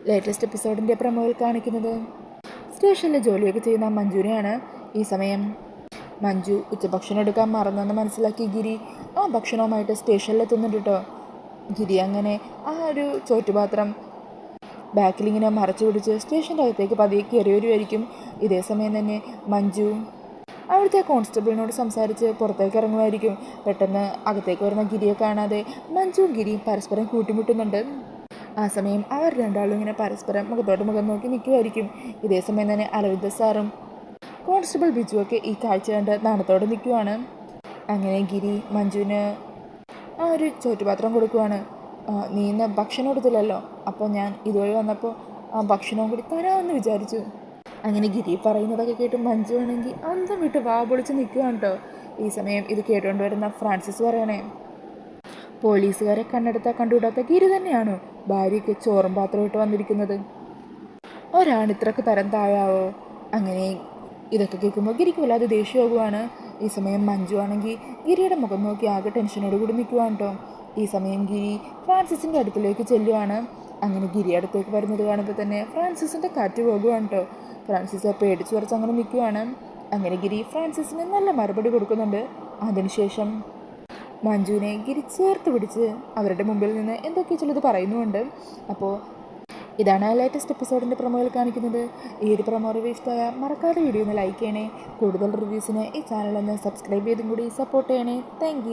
Latest എപ്പിസോഡിൻ്റെ പ്രമോയിൽ കാണിക്കുന്നത് സ്റ്റേഷനിൽ ജോലിയൊക്കെ ചെയ്യുന്ന മഞ്ജുവിനെയാണ്. ഈ സമയം മഞ്ജു ഉച്ചഭക്ഷണം എടുക്കാൻ മറന്നെന്ന് മനസ്സിലാക്കി ഗിരി ആ ഭക്ഷണവുമായിട്ട് സ്റ്റേഷനിലെത്തുന്നുണ്ട് കേട്ടോ. ഗിരി അങ്ങനെ ആ ഒരു ചോറ്റുപാത്രം ബാക്കിലിങ്ങനെ മറച്ചു പിടിച്ച് സ്റ്റേഷൻ്റെ അകത്തേക്ക് പതിയെ കയറി വരുമായിരിക്കും. ഇതേ സമയം തന്നെ മഞ്ജു അവിടുത്തെ കോൺസ്റ്റബിളിനോട് സംസാരിച്ച് പുറത്തേക്ക് ഇറങ്ങുമായിരിക്കും. പെട്ടെന്ന് അകത്തേക്ക് വരുന്ന ഗിരിയെ കാണാതെ മഞ്ജുവും ഗിരിയും പരസ്പരം കൂട്ടിമുട്ടുന്നുണ്ട്. ആ സമയം അവർ രണ്ടാളും ഇങ്ങനെ പരസ്പരം മുഖത്തോട്ട് മുഖം നോക്കി നിൽക്കുമായിരിക്കും. ഇതേ സമയം തന്നെ അരവിന്ദ സാറും കോൺസ്റ്റബിൾ ബിജുവൊക്കെ ഈ കാഴ്ച കണ്ട് നാണത്തോടെ നിൽക്കുവാണ്. അങ്ങനെ ഗിരി മഞ്ജുവിന് ആ ഒരു ചോറ്റുപാത്രം കൊടുക്കുവാണ്. നീ ഇന്ന് ഭക്ഷണം എടുത്തില്ലല്ലോ, അപ്പോൾ ഞാൻ ഇതുവഴി വന്നപ്പോൾ ആ ഭക്ഷണവും കൂടി തരാമെന്ന് വിചാരിച്ചു. അങ്ങനെ ഗിരി പറയുന്നതൊക്കെ കേട്ട് മഞ്ജു ആണെങ്കിൽ അന്തം വിട്ട് വാ പൊളിച്ച് നിൽക്കുകയാണ് കേട്ടോ. ഈ സമയം ഇത് കേട്ടുകൊണ്ട് വരുന്ന ഫ്രാൻസിസ് പറയണേ, പോലീസുകാരെ കണ്ടുകൂടാത്ത ഗിരി തന്നെയാണോ ഭാര്യയ്ക്ക് ചോറും പാത്രമായിട്ട് വന്നിരിക്കുന്നത്? ഒരാണ് ഇത്രക്ക് തരം താഴാവോ? അങ്ങനെ ഇതൊക്കെ കേൾക്കുമ്പോൾ ഗിരിക്ക് വല്ലാതെ ദേഷ്യമാകുവാണ്. ഈ സമയം മഞ്ജു ആണെങ്കിൽ ഗിരിയുടെ മുഖം നോക്കി ആകെ ടെൻഷനോട് കൂടി നിൽക്കുവാണ് കേട്ടോ. ഈ സമയം ഗിരി ഫ്രാൻസിസിൻ്റെ അടുത്തിലേക്ക് ചെല്ലുവാണ്. അങ്ങനെ ഗിരി അടുത്തേക്ക് വരുന്നത് കാണുമ്പോൾ തന്നെ ഫ്രാൻസിസിൻ്റെ കാറ്റ് പോകുവാണ് കേട്ടോ. ഫ്രാൻസിസ് പേടിച്ചു കുറച്ച് അങ്ങനെ നിൽക്കുവാണ്. അങ്ങനെ ഗിരി ഫ്രാൻസിസിന് നല്ല മറുപടി കൊടുക്കുന്നുണ്ട്. അതിനുശേഷം മഞ്ജുവിനെ ഗിരി ചേർത്ത് പിടിച്ച് അവരുടെ മുമ്പിൽ നിന്ന് എന്തൊക്കെ ചിലത് പറയുന്നുമുണ്ട്. അപ്പോൾ ഇതാണ് ലേറ്റസ്റ്റ് എപ്പിസോഡിൻ്റെ പ്രൊമോയിൽ കാണിക്കുന്നത്. ഈ ഒരു പ്രൊമോ റിവ്യൂ ഇഷ്ടമായ മറക്കാതെ വീഡിയോ ഒന്ന് ലൈക്ക് ചെയ്യണേ. കൂടുതൽ റിവ്യൂസിന് ഈ ചാനലൊന്ന് സബ്സ്ക്രൈബ് ചെയ്തും കൂടി സപ്പോർട്ട് ചെയ്യണേ. താങ്ക്